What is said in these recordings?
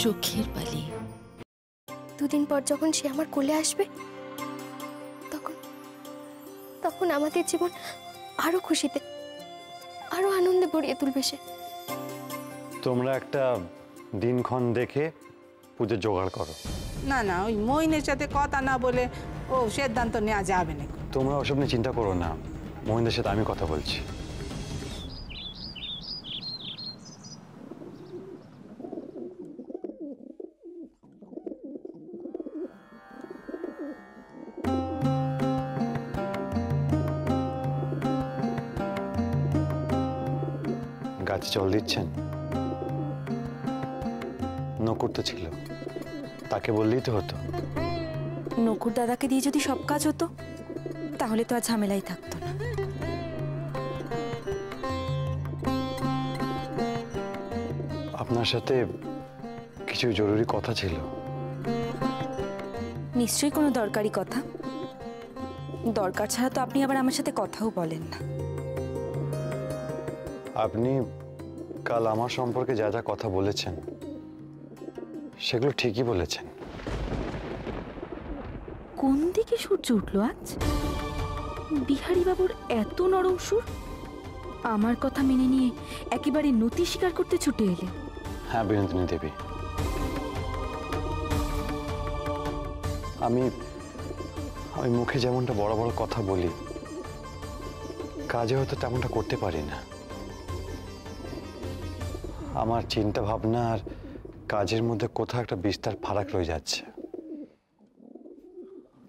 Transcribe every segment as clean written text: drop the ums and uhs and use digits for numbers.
চোখের বালি। দুদিন পর যখন সে আমার কোলে আসবে তখন আমাদের জীবন আরো খুশিতে আরো আনন্দে ভরিয়ে তুলবে সে। তোমরা একটা দিনক্ষণ দেখে পুজো জোগাড় করো। না না, ওই মইনের সাথে কথা না বলে ও সিদ্ধান্ত নেওয়া যাবে না। তোমরা ওসব নিয়ে চিন্তা করো না, মহিনদের সাথে আমি কথা বলছি। গাছে জল দিচ্ছেন? নকুর তো ছিল, তাকে বললেই তো হতো। নকুর দাদাকে দিয়ে যদি সব কাজ হতো তাহলে তো আর ঝামেলাই থাকতো না। আপনার সাথে কিছু জরুরি কথা ছিল। নিশ্চয়ই কোনো দরকারি কথা। দরকার ছাড়া তো আপনি আবার আমার সাথে কথাও বলেন না। আপনি কাল আমার সম্পর্কে যা যা কথা বলেছেন সেগুলো ঠিকই বলেছেন। কোন দিকে সূর্য উঠলো আজ? বিহারী বাবুর এত নরম সুর, আমার কথা মেনে নিয়ে একেবারে নতি স্বীকার করতে ছুটে এলেন। হ্যাঁ বিনোদিনী দেবী, আমি মুখে যেমনটা বড় বড় কথা বলি, কাজে হয়তো তেমনটা করতে পারি না। আমার চিন্তা ভাবনা আর কাজের মধ্যে কোথাও একটা বিস্তার ফারাক রয়ে যাচ্ছে।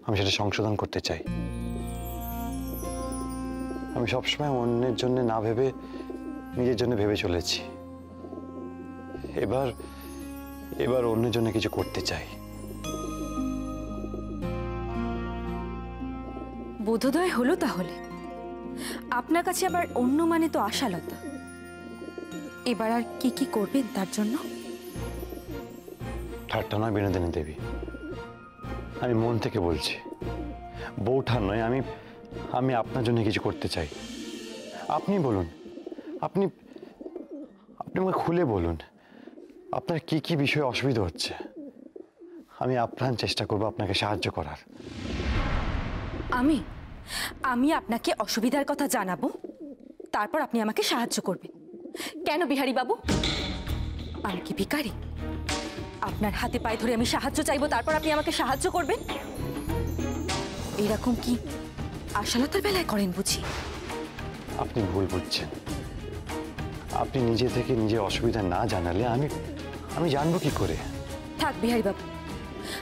আমি সেটা সংশোধন করতে চাই। আমি সবসময় অন্যের জন্য না ভেবে নিজের জন্য ভেবে চলেছি। এবার অন্যের জন্য কিছু করতে চাই। বোধোদয় হলো তাহলে। আপনার কাছে আবার অন্য মানে তো আশালতা। এবার আর কি কি করবেন তার জন্য? ঠাট্টা নয় বিনোদিনী দেবী, আমি মন থেকে বলছি। বউঠার নয়, আমি আপনার জন্য কিছু করতে চাই। আপনি বলুন, আপনি আমাকে খুলে বলুন আপনার কি কি বিষয়ে অসুবিধা হচ্ছে। আমি আপ্রাণ চেষ্টা করব আপনাকে সাহায্য করার। আমি আপনাকে অসুবিধার কথা জানাবো, তারপর আপনি আমাকে সাহায্য করবেন। কেন বিহারী বাবু, আমি কি ভিখারি? আপনার হাতে পায়ে ধরে আমি সাহায্য চাইবো, তারপর আপনি আমাকে সাহায্য করবেন? এরকম কি আশালতার বেলায় করেন বুঝি? আপনি ভুল বুঝছেন। আপনি নিজে থেকে নিজের অসুবিধা না জানালে আমি জানবো কি করে? থাক বিহারী বাবু,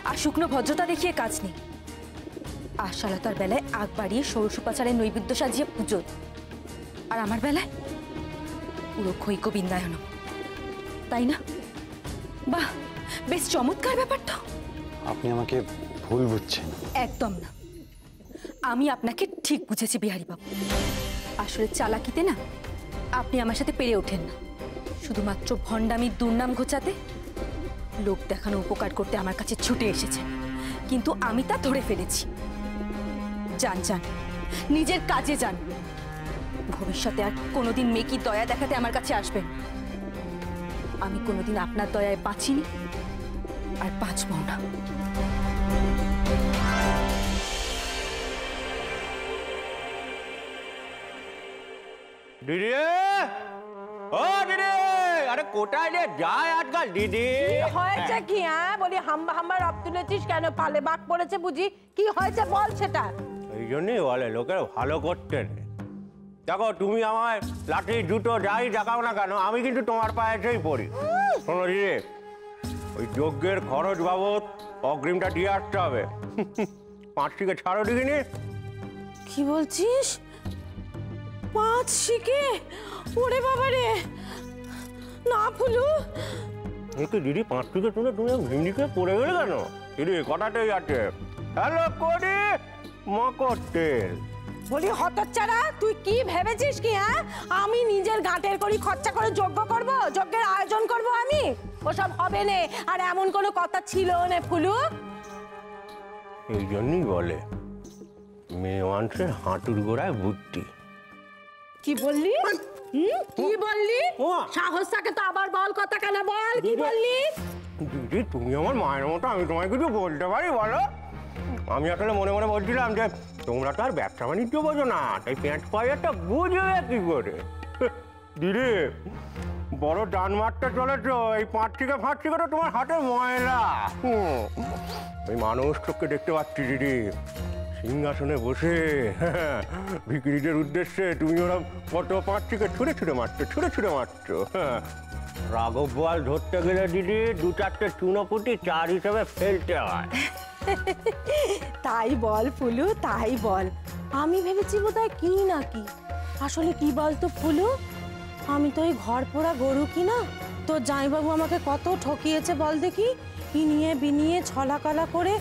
আর শুকনো ভদ্রতা দেখিয়ে কাজ নেই। আশালতার বেলায় আগ বাড়িয়ে ষোড়শোপাচারের নৈবেদ্য সাজিয়ে পুজো, আর আমার বেলায় পুরো ক্ষৈক বিন্দায়ন, তাই না? বাহ, বেশ চমৎকার ব্যাপার তো। আপনি আমাকে ভুল বুঝছেন। একদম না, আমি আপনাকে ঠিক বুঝেছি বিহারী বাবু। আসলে চালাকিতে না আপনি আমার সাথে পেরে ওঠেন না। শুধুমাত্র ভণ্ডামির দুর্নাম ঘোচাতে, লোক দেখানো উপকার করতে আমার কাছে ছুটে এসেছেন, কিন্তু আমি তা ধরে ফেলেছি। যান, নিজের কাজে যান। ভবিষ্যতে আর কোনোদিন মেকির দয়া দেখাতে আমার কাছে আসবেন। আমি কোনোদিন আপনার দয়ায় বাঁচিনি, আর বাঁচবো না। দিদি, ও দিদি, আরে কোথায় রে যায় আজকাল দিদি? হয়েছে কি? হ্যাঁ বলি, হাম্বা হাম্বা রব তুলেছিস কেন? পালে বাঘ পড়েছে বুঝি? কি হয়েছে বল সেটা। এই জন্যই বলে লোকের ভালো করতে নেই। দেখো, তুমি আমায় লাঠি জুতো যাই দেখাও না কেন, আমি কিন্তু তোমার পায়েতেই পড়ি। শোনো দিদি, ওই যজ্ঞের খরচ বাবদ অগ্রিমটা দিয়ে আসতে হবে। 5 টিকে ছাড়ো দেখিনি। কি বলছিস? 5 শিকে? ওরে বাবা রে, না ফুলু। কি দিদি, 5 টিকে শুনে তুমি ভিন্ডিকে পড়ে গেলে কেন? দিদি কথাটাই আছে। হ্যালো করি মকর তেল। বলি হতচ্ছাড়া, তুই কি ভেবেছিস কি? হ্যাঁ, আমি নিজের ঘাটের করি খরচা করে যজ্ঞ করব, যজ্ঞের আয়োজন করব আমি? ওসব হবে না, আর এমন কোনো কথা ছিল না ফুলু। এই জন্যই বলে মেয়ে মানুষের হাঁটুর গোড়ায় বুদ্ধি। কি বললি? কি বললি? ও। সাহস থাকে তো আবার বল, কথা কেন বল, কি বললি? দিদি তুমি আমার মায়ের মতো, আমি তোমায় কিছু বলতে পারি বলো? আমি আসলে মনে মনে বলছিলাম যে তোমরা তো আর ব্যবসা বাণিজ্য বোঝো না, তাই প্যাঁচ পায়েরটা বুঝবে কি করে? দিদি বড় ডান মারটা চলেছ, এই পাঁচটিকে ফাঁচটিকে তো তোমার হাতে ময়লা। ওই মানুষ তোকে দেখতে পাচ্ছি দিদি, সিংহাসনে বসে ভিকিরিদের উদ্দেশ্যে তুমি ওরকম কত পাঁচটিকে ছুঁড়ে ছুঁড়ে মারছো, ছুঁড়ে ছুঁড়ে মারছো। রাঘব বোয়াল ধরতে গেলে দিদি 2-4টে চুনোপুটি 4 হিসেবে ফেলতে হয়। তাই বল ফুলু, তাই বল। আমি ভেবেছি বোধহয় কি না কি, আসলে কি বলতো ফুলু, আমি তো ওই ঘর পোড়া গরু কিনা। তোর জামাইবাবু আমাকে কত ঠকিয়েছে বল দেখি, ইনিয়ে বিনিয়ে ছলাকলা করে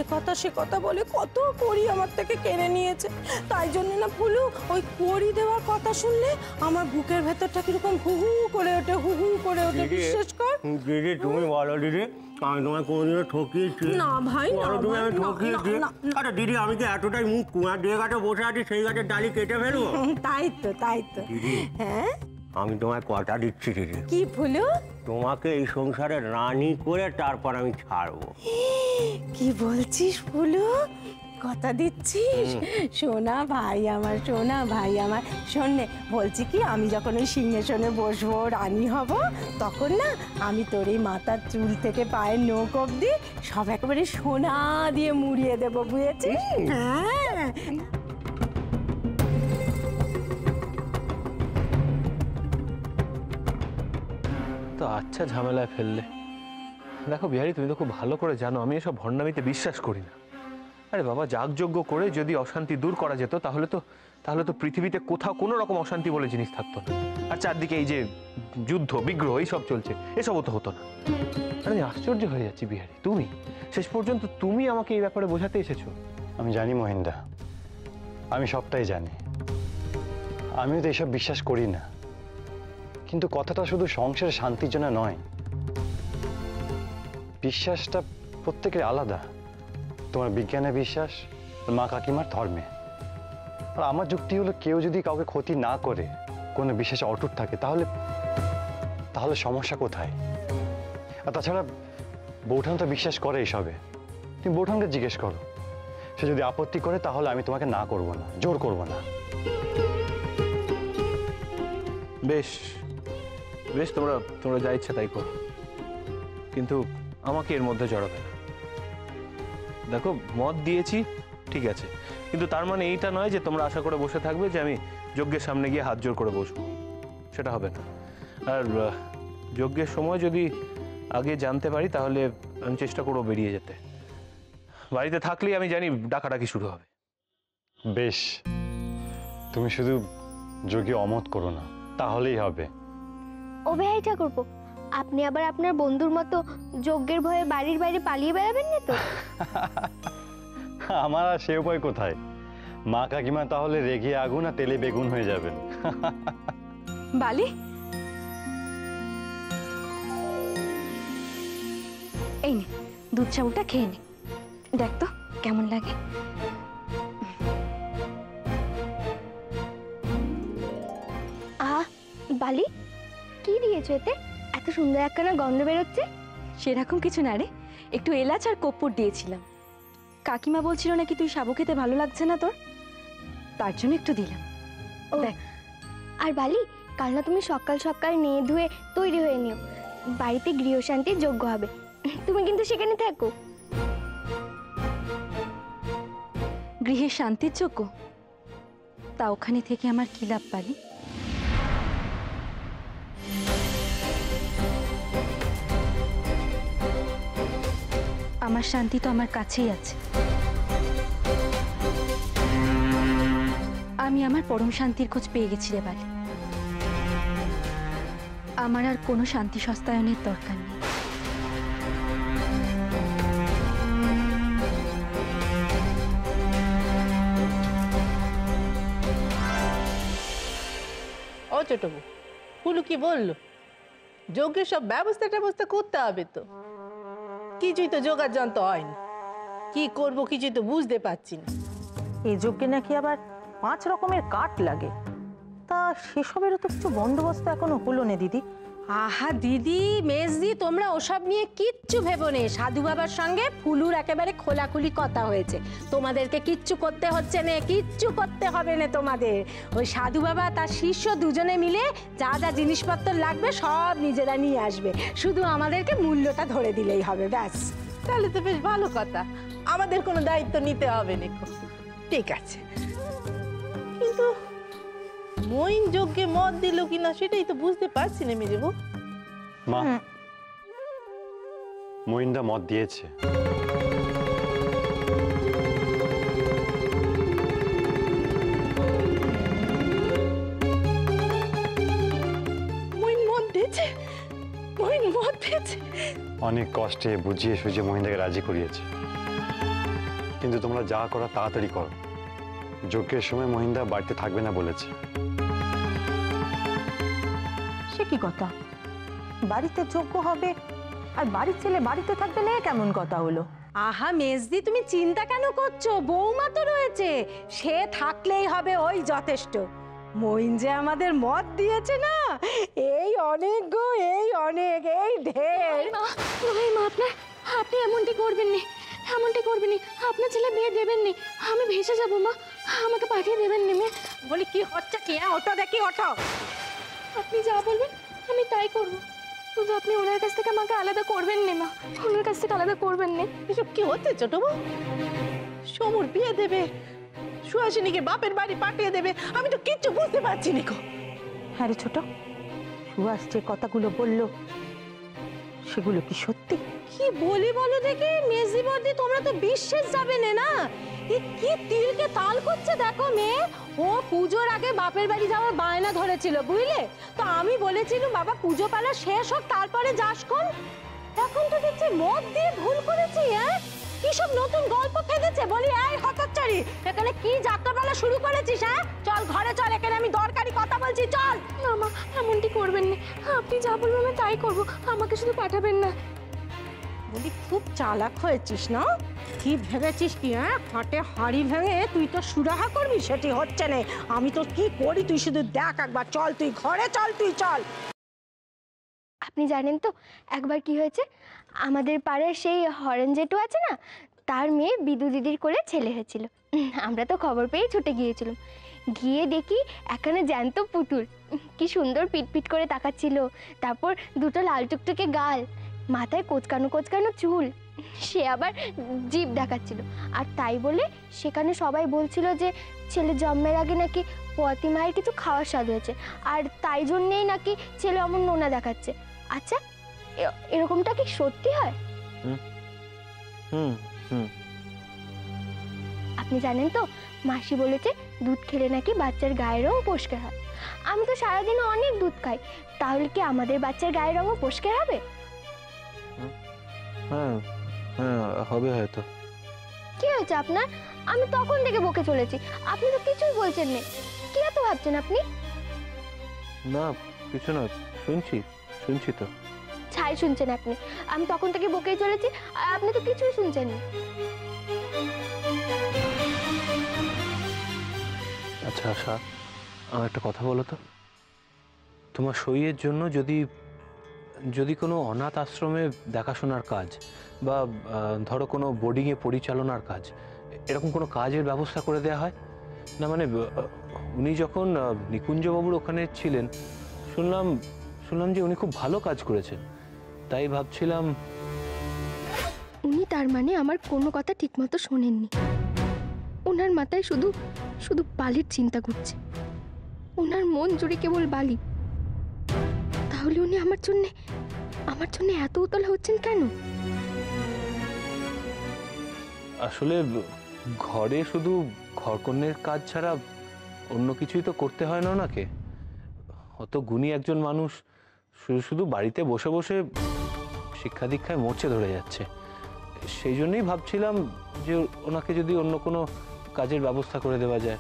এ কথা সে কথা বলে কত কড়ি আমার থেকে কেড়ে নিয়েছে। তাই জন্য না ফুলু, ওই কড়ি দেওয়ার কথা শুনলে আমার বুকের ভেতরটা কিরকম হু হু করে ওঠে, হু হু করে ওঠে, বিশ্বাস কর। দিদি তুমি বলো দিদি, আমি তোমায় কোনোদিনও ঠকিয়েছি? না ভাই, না বলো তুমি ভাই, আমি না, ঠকিয়েছি? না, না। আরে দিদি আমি কি এতটাই মুখ কুয়ার দিয়ে গাছে বসে আছি সেই গাছের ডালি কেটে ফেলবো? তাই তো, তাই তো। দিদি হ্যাঁ, আমি তোমায় কথা দিচ্ছি দিদি, কি ফুলু? তোমাকে এই সংসারে রানী করে তারপর আমি ছাড়বো। কি বলছিস ফুলু? কথা দিচ্ছিস? সোনা ভাই আমার, সোনা ভাই আমার। শোন নে, বলছি কি, আমি যখন ওই সিংহাসনে বসবো, রানী হব, তখন না আমি তোর এই মাথার চুল থেকে পায়ের নখ অব্দি সব একেবারে সোনা দিয়ে মুড়িয়ে দেবো, বুঝেছিস? হ্যাঁ। তো আচ্ছা ঝামেলায় ফেললে। দেখো বিহারি, তুমি তো খুব ভালো করে জানো আমি এসব ভণ্ডামিতে বিশ্বাস করি না। আরে বাবা, যাগযজ্ঞ করে যদি অশান্তি দূর করা যেত তাহলে তো পৃথিবীতে কোথাও কোনো রকম অশান্তি বলে জিনিস থাকতো না। আর চারদিকে এই যে যুদ্ধ বিগ্রহ এইসব চলছে, এসবও তো হতো না। আমি আশ্চর্য হয়ে যাচ্ছি বিহারি, তুমি শেষ পর্যন্ত তুমি আমাকে এই ব্যাপারে বোঝাতে এসেছো। আমি জানি মহিন্দা, আমি সবটাই জানি, আমিও তো এসব বিশ্বাস করি না। কিন্তু কথাটা শুধু সংসারের শান্তির জন্য নয়, বিশ্বাসটা প্রত্যেকের আলাদা। তোমার বিজ্ঞানে বিশ্বাস, মা কাকিমার ধর্মে। আর আমার যুক্তি হলো, কেউ যদি কাউকে ক্ষতি না করে কোনো বিশ্বাসে অটুট থাকে, তাহলে সমস্যা কোথায়? আর তাছাড়া বৌঠান তো বিশ্বাস করে এসবে। তুমি বৌঠানকে জিজ্ঞেস করো, সে যদি আপত্তি করে তাহলে আমি তোমাকে না করব না, জোর করব না। বেশ বেশ, তোমরা যা ইচ্ছা তাই করো, কিন্তু আমাকে এর মধ্যে জড়াবে না। দেখো, মত দিয়েছি ঠিক আছে, কিন্তু তার মানে এইটা নয় যে তোমরা আশা করে বসে থাকবে যে আমি যজ্ঞের সামনে গিয়ে হাত জোর করে বসবো। সেটা হবে না। আর যজ্ঞের সময় যদি আগে জানতে পারি তাহলে আমি চেষ্টা করবো বেরিয়ে যেতে। বাড়িতে থাকলেই আমি জানি ডাকাডাকি শুরু হবে। বেশ, তুমি শুধু যোগে অমত করো না, তাহলেই হবে। ও ভাই ঠাকুরপো, আপনি আবার আপনার বন্ধুর মতো যজ্ঞের ভয়ে বাড়ির বাইরে পালিয়ে বেড়াবেন না তো? আমার আর সে উপায় কোথায়? মা কাকিমা তাহলে রেগে আগুন আর তেলে বেগুন হয়ে যাবেন। বালি, এই নে দুধ চাউলটা খেয়ে নে, দেখ তো কেমন লাগে। বালি, কি দিয়েছো এতে? এত সুন্দর একখানা গন্ধ বেরোচ্ছে। সেরকম কিছু না রে, একটু এলাচ আর কর্পূর দিয়েছিলাম। কাকিমা বলছিল নাকি তুই সাবু খেতে ভালো লাগছে না তোর, তার জন্য একটু দিলাম। দেখ। আর বালি, কাল না তুমি সকাল সকাল নিয়ে ধুয়ে তৈরি হয়ে নিও, বাড়িতে গৃহশান্তির যজ্ঞ হবে। তুমি কিন্তু সেখানে থাকো। গৃহে শান্তির যজ্ঞ? তা ওখানে থেকে আমার কি লাভ বালি? আমার শান্তি তো আমার কাছেই আছে। আমি আমার পরম শান্তির খোঁজ পেয়ে গেছি রে বালি। আমার আর কোনো শান্তি সস্তায়নের দরকার নেই। ও ছোটবু, ফুলু কি বললো? যজ্ঞের সব ব্যবস্থা করতে হবে তো, কিছুই তো জোগাড় যন্ত্র হয়নি। কি করবো কিছুই তো বুঝতে পারছি না। এই যজ্ঞে নাকি আবার 5 রকমের কাঠ লাগে। তা সেসবেরও তো কিছু বন্দোবস্ত এখনো হলো না দিদি। আহা দিদি, মেজদি, তোমরা ওসব নিয়ে কিচ্ছু ভেবো নে। সাধু বাবার সঙ্গে ফুলুর একেবারে খোলাখুলি কথা হয়েছে। তোমাদেরকে কিচ্ছু করতে হচ্ছে না, কিচ্ছু করতে হবে না তোমাদের। ওই সাধু বাবা তার শিষ্য দুজনে মিলে যা যা জিনিসপত্র লাগবে সব নিজেরা নিয়ে আসবে, শুধু আমাদেরকে মূল্যটা ধরে দিলেই হবে, ব্যাস। তাহলে তো বেশ ভালো কথা, আমাদের কোনো দায়িত্ব নিতে হবে না। ঠিক আছে, কিন্তু মইন যজ্ঞে মত দিল কিনা সেটাই তো বুঝতে পারছি না মেজবু। মা, মইনদা মত দিয়েছে। মইন মত দিয়েছে, মইন মত দিয়েছে। অনেক কষ্টে বুঝিয়ে সুঝিয়ে মহিন্দাকে রাজি করিয়েছে, কিন্তু তোমরা যা করো তাড়াতাড়ি করো। যজ্ঞের সময় মহিন্দা বাড়িতে থাকবে না বলেছে। সে কি কথা? বাড়িতে যজ্ঞ হবে আর বাড়ির ছেলে বাড়িতে থাকবে না, কেমন কথা হলো? আহা মেজদি, তুমি চিন্তা কেন করছো? বৌমা তো রয়েছে, সে থাকলেই হবে, ওই যথেষ্ট। মইন যে আমাদের মত দিয়েছে না, এই অনেক গো, এই অনেক, এই ঢের। মা, আপনি এমনটি করবেন না, এমনটি করবেন না। আপনার ছেলে বিয়ে দেবেন না, আমি ভেসে যাবো মা, আমাকে পাঠিয়ে দেবেন না। বলি কি হচ্ছে কি? ওটো দেখি, ওটো। আপনি যা বলবেন আমি তাই করব, শুধু আপনি ওনার কাছ থেকে আমাকে আলাদা করবেন না মা, ওনার কাছ থেকে আলাদা করবেন না। এসব কি হচ্ছে ছোট বউ? সমুর বিয়ে দেবে, সুহাসিনীকে বাপের বাড়ি পাঠিয়ে দেবে, আমি তো কিচ্ছু বুঝতে পারছি না। হ্যাঁ রে ছোট, সুহাস যে কথাগুলো বললো সেগুলো কি সত্যি? কি বলি বলো দেখি মেজদি বর্দি, তোমরা তো বিশ্বাস যাবে না। এই কি তিলকে তাল করছে দেখো মেয়ে। ও পুজোর আগে বাপের বাড়ি যাওয়ার বায়না ধরেছিল, বুঝলে তো? আমি বলেছিলাম বাবা পুজো পালা শেষ হোক তারপরে যাস কোন। এখন তো দেখছি মদ দিয়ে ভুল করেছি। হ্যাঁ, কি সব নতুন গল্প ফেলেছে। বলি এই হতচ্ছাড়ি, এখানে কি যাত্রাপালা শুরু করেছিস? হ্যাঁ, চল ঘরে চল, এখানে আমি দরকারি কথা বলছি, চল। না মা, এমনটি করবেন না, আপনি যা বলবেন আমি তাই করব, আমাকে শুধু পাঠাবেন না। বলি খুব চালাক হয়েছিস না? কি ভেবেছিস কি? হ্যাঁ, ফাটে হাড়ি ভেঙে তুই তো সুরাহা করবি, সেটি হচ্ছে না। আমি তো কি করি তুই শুধু দেখ একবার। চল তুই ঘরে চল, তুই চল। আপনি জানেন তো একবার কি হয়েছে? আমাদের পাড়ার সেই হরেন জেঠু আছে না, তার মেয়ে বিদু দিদির কোলে ছেলে হয়েছিল। আমরা তো খবর পেয়ে ছুটে গিয়েছিলাম। গিয়ে দেখি এখানে জ্যান্ত পুতুল, কি সুন্দর পিটপিট করে তাকাচ্ছিল। তারপর দুটো লাল টুকটুকে গাল, মাথায় কোচকানো কোচকানো চুল, সে আবার জিভ দেখাচ্ছিল। আর তাই বলে সেখানে সবাই বলছিল যে ছেলে জন্মের আগে নাকি পতি মায়ের কিছু খাওয়ার স্বাদ হয়েছে, আর তাই জন্যেই নাকি ছেলে অমন নোনা দেখাচ্ছে। আচ্ছা, এরকমটা কি সত্যি হয়? হুম হুম আপনি জানেন তো, মাসি বলেছে দুধ খেলে নাকি বাচ্চার গায়ের রং পরিষ্কার হয়। আমি তো সারাদিনে অনেক দুধ খাই, তাহলে কি আমাদের বাচ্চার গায়ের রঙও পরিষ্কার হবে? হ্যাঁ হ্যাঁ, হবে হয়তো। কি হয়েছে আপনার? আমি তখন থেকে বকে চলেছি, আপনি তো কিছুই বলছেন না। কি এত ভাবছেন আপনি? না কিছু না, শুনছি শুনছি তো। ছাই শুনছেন আপনি, আমি তখন থেকে বকেই চলেছি আর আপনি তো কিছুই শুনছেন না। আচ্ছা আশা, আমার একটা কথা বলো তো। তোমার সইয়ের জন্য যদি কোনো অনাথ আশ্রমে দেখাশোনার কাজ বা ধরো কোনো বোর্ডিংয়ে পরিচালনার কাজ, এরকম কোনো কাজের ব্যবস্থা করে দেওয়া হয় না? মানে উনি যখন নিকুঞ্জবাবুর ওখানে ছিলেন শুনলাম যে উনি খুব ভালো কাজ করেছেন, তাই ভাবছিলাম। উনি তার মানে আমার কোনো কথা ঠিকমতো শোনেননি। ওনার মাথায় শুধু শুধু বালির চিন্তা করছে, ওনার মন জুড়ে কেবল বালি। তাহলে উনি আমার জন্য এত উতলা হচ্ছেন কেন? আসলে ঘরে শুধু ঘরকন্নের কাজ ছাড়া অন্য কিছুই তো করতে হয় না ওনাকে। অত গুণী একজন মানুষ শুধু বাড়িতে বসে বসে শিক্ষা দীক্ষায় মরচে ধরে যাচ্ছে। সেই জন্যই ভাবছিলাম যে ওনাকে যদি অন্য কোনো কাজের ব্যবস্থা করে দেওয়া যায়,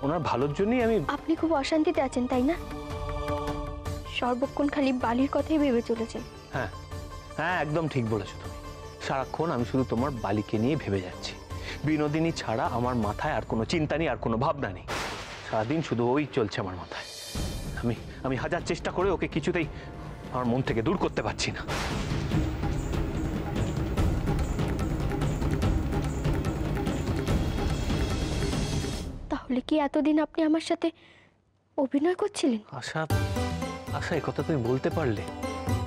ওনার ভালোর জন্যই আমি। আপনি খুব অশান্তিতে আছেন তাই না? সর্বক্ষণ খালি বালির কথাই ভেবে চলেছেন। হ্যাঁ হ্যাঁ, একদম ঠিক বলেছো তুমি। সারাক্ষণ আমি শুধু তোমার বালিকে নিয়ে ভেবে যাচ্ছি। বিনোদিনী ছাড়া আমার মাথায় আর কোনো চিন্তা নেই, আর কোনো ভাবনা নেই। সারাদিন শুধু ওই চলছে আমার মাথায়। আমি হাজার চেষ্টা করে ওকে কিছুতেই আমার মন থেকে দূর করতে পারছি না। তাহলে কি এতদিন আপনি আমার সাথে অভিনয় করছিলেন? আশা, আশা, এই কথা তুমি বলতে পারলে?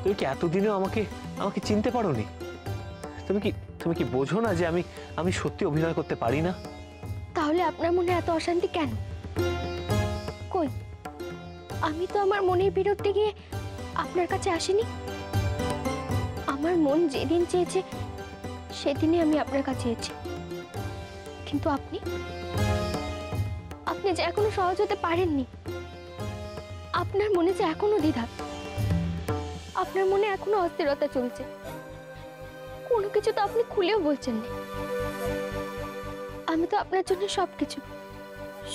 তুমি কি এতদিনেও আমাকে আমাকে চিনতে পারোনি? তুমি কি বোঝো না যে আমি সত্যি অভিনয় করতে পারি না? তাহলে আপনার মনে এত অশান্তি কেন? কই, আমি তো আমার মনের বিরুদ্ধে গিয়ে আপনার কাছে আসিনি। আমার মন যেদিন চেয়েছে সেদিনই আমি আপনার কাছে এসেছি। কিন্তু আপনি যে এখনো সহজ হতে পারেননি। আপনার মনে যে এখনো দ্বিধা, আপনার মনে এখনো অস্থিরতা চলছে। কোনো কিছু তো আপনি খুলেও বলছেন না। আমি তো আপনার জন্য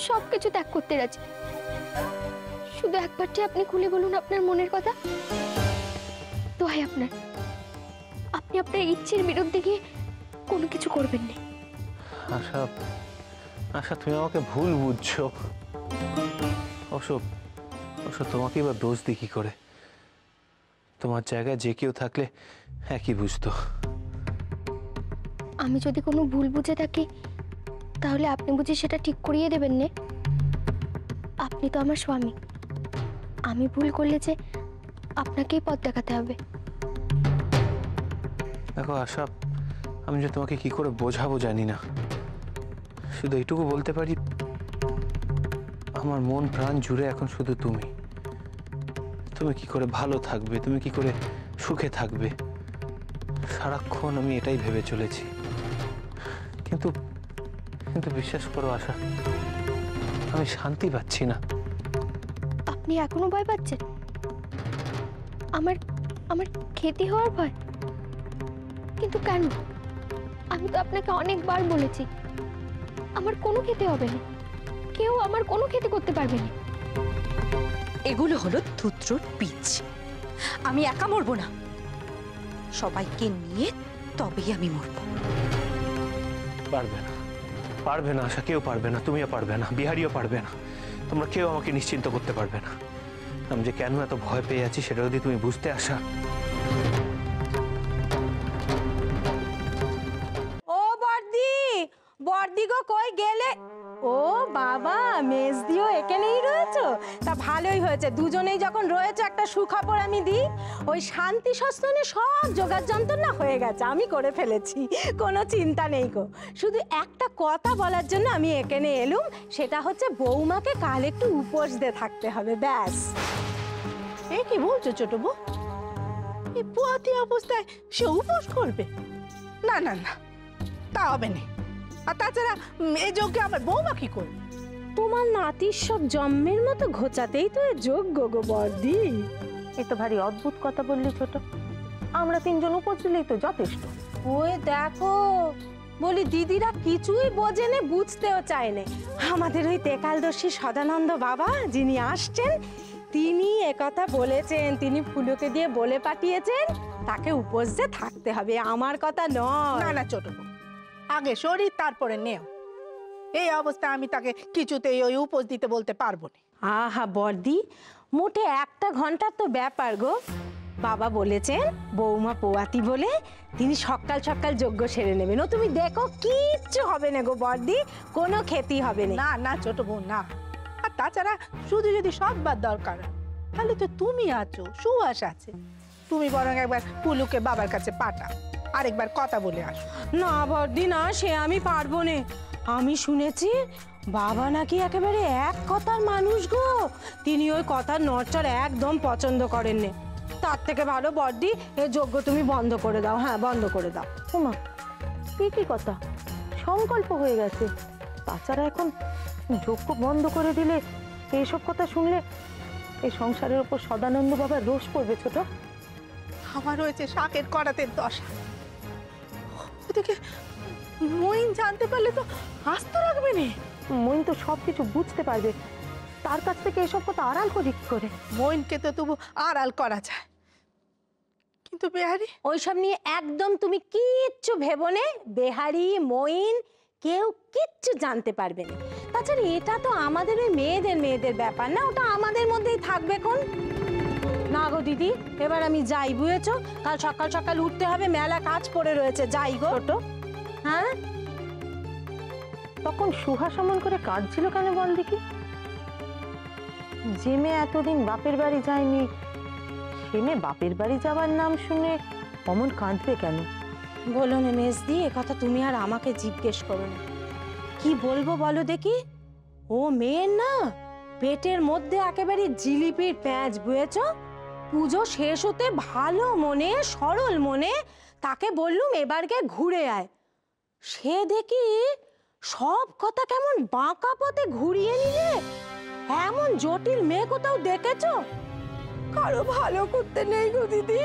সবকিছু ত্যাগ করতে রাজি। শুধু একবারটি আপনি খুলে বলুন আপনার মনের কথা। দোহাই আপনার, আপনি আপনার ইচ্ছের বিরুদ্ধে গিয়ে কোনো কিছু করবেন না। আশা, আশা, তুমি আমাকে ভুল বুঝছো। অবশ্য তোমাকে এবার দোষ দিই কি করে? তোমার জায়গায় যে কেউ থাকলে একই বুঝতো। আমি যদি কোনো ভুল বুঝে থাকি তাহলে আপনি বুঝি সেটা ঠিক করিয়ে দেবেন না? আপনি তো আমার স্বামী। আমি ভুল করলে যে আপনাকেই পথ দেখাতে হবে। দেখো আশা, আমি যে তোমাকে কি করে বোঝাবো জানি না। শুধু এইটুকু বলতে পারি, আমার মন প্রাণ জুড়ে এখন শুধু তুমি। তুমি কি করে ভালো থাকবে, তুমি কি করে সুখে থাকবে, সারাক্ষণ আমি এটাই ভেবে চলেছি। কিন্তু বিশ্বাস করো আশা, আমি শান্তি পাচ্ছি না। আপনি এখনো ভয় পাচ্ছেন? আমার ক্ষতি হওয়ার ভয়? কিন্তু কেন? আমি তো আপনাকে অনেকবার বলেছি আমার কোনো ক্ষতি হবে না। কেউ আমার কোনো ক্ষতি করতে পারবে না। এগুলো হলো ধুত্রুর পিচ। আমি একা মরবো না, সবাইকে নিয়ে তবেই আমি মরবো। পারবে না আশা, কেউ পারবে না। তুমিও পারবে না, বিহারিও পারবে না। তোমরা কেউ আমাকে নিশ্চিন্ত করতে পারবে না। আমি যে কেন এত ভয় পেয়ে আছি সেটা যদি তুমি বুঝতে আশা। ও বর্দি গো, কই গেলে? ও বাবা, মেজদিও এখানেই রয়েছো? তা ভালোই হয়েছে, দুজনেই যখন রয়েছে একটা সুখবর আমি দিই। ওই শান্তি সস্তনে সব জোগাড় যন্ত্রণা হয়ে গেছে, আমি করে ফেলেছি, কোনো চিন্তা নেই গো। শুধু একটা কথা বলার জন্য আমি এখানে এলুম, সেটা হচ্ছে বৌমাকে কাল একটু উপোস দিয়ে থাকতে হবে, ব্যাস। এ কি বলছো ছোট বউ? এই পুয়াতি অবস্থায় সে উপোস করবে? না না না, তা হবে না। আর তাছাড়া এই যজ্ঞে আমার বৌমা কি করবে? তোমার নাতির সব জন্মের মতো ঘোচাতেই তো যোগ্য গো বর্দি। এ তো ভারী অদ্ভুত কথা বললি ছোট। আমরা তিনজন উপোস দিলেই তো যথেষ্ট। ওই দেখো, বলি দিদিরা কিছুই বোঝেনে, বুঝতেও চায় না। আমাদের ওই তেকালদর্শী সদানন্দ বাবা যিনি আসছেন, তিনি একথা বলেছেন, তিনি ফুলুকে দিয়ে বলে পাঠিয়েছেন তাকে উপোস যে থাকতে হবে, আমার কথা নয়। না না ছোট বউ, আগে শরীর তারপরে নেও। এই অবস্থা আমি তাকে কিছুতেই ওই উপোস দিতে বলতে পারবো না। আহা বর্দি, মোটে একটা ঘন্টার তো ব্যাপার গো। বাবা বলেছেন বৌমা পোয়াতি বলে তিনি সকাল সকাল যজ্ঞ সেরে নেবেন। ও তুমি দেখো, কিচ্ছু হবে না গো বর্দি, কোনো ক্ষতি হবে না। না না ছোট বউ, না। আর তাছাড়া শুধু যদি সববার দরকার হয়, তাহলে তো তুমি আছো, সুহাস আছে। তুমি বরং একবার পুলুকে বাবার কাছে পাঠাও, আরেকবার কথা বলে আসো। না বর্দি না, সে আমি পারবো না। আমি শুনেছি বাবা নাকি একেবারে এক কথার মানুষ গো, তিনি ওই কথার নড়চড় একদম পছন্দ করেন না। তার থেকে ভালো বর্দি এই যজ্ঞ তুমি বন্ধ করে দাও। হ্যাঁ, বন্ধ করে দাও। ওমা, কি কথা, সংকল্প হয়ে গেছে। তাছাড়া এখন যজ্ঞ বন্ধ করে দিলে, এইসব কথা শুনলে এই সংসারের উপর সদানন্দ বাবার রোষ পড়বে ছোট। আমার হয়েছে শাকের করাতের দশা। ওদিকে মইন জানতে পারলে তো আস্ত রাখবে না। মইন তো সবকিছু বুঝতে পারবে, তার কাছ থেকে এসব কথা আড়াল করি কি করে? মইনকে তো তবু আড়াল করা যায়, কিন্তু বেহারি ওইসব নিয়ে একদম তুমি কিচ্ছু ভেবো না। বেহারি মইন কেউ কিচ্ছু জানতে পারবে না। তাছাড়া এটা তো আমাদের ওই মেয়েদের ব্যাপার না, ওটা আমাদের মধ্যেই থাকবে কোন। না গো দিদি, এবার আমি যাই, বুঝেছো? কাল সকাল সকাল উঠতে হবে, মেলা কাজ পড়ে রয়েছে, যাই গো। ছোট, হ্যাঁ, তখন সুহাস অমন করে কাঁদছিল কেন বল দেখি? যে মেয়ে এতদিন বাপের বাড়ি যায়নি, সে মেয়ে বাপের বাড়ি যাওয়ার নাম শুনে অমন কাঁদবে কেন? বলো না মেজদি, এ কথা তুমি আর আমাকে জিজ্ঞেস করো না। কি বলবো বলো দেখি? ও মেয়ের না পেটের মধ্যে একেবারে জিলিপির প্যাঁচ, বুঝেছো? পুজো শেষ হতে ভালো মনে সরল মনে তাকে বললুম এবারকে ঘুরে আয়। সে দেখি সব কথা কেমন বাঁকা পথে ঘুরিয়ে নিলে। এমন জটিল মেয়ে কোথাও দেখেছো? কারো ভালো করতে নেই গো দিদি,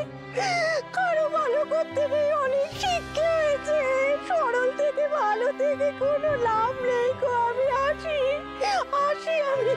কারো ভালো করতে নেই। অনেক শিক্ষা হয়েছে, সরল থেকে ভালো থেকে কোনো লাভ নেই গো। আমি আসি আমি।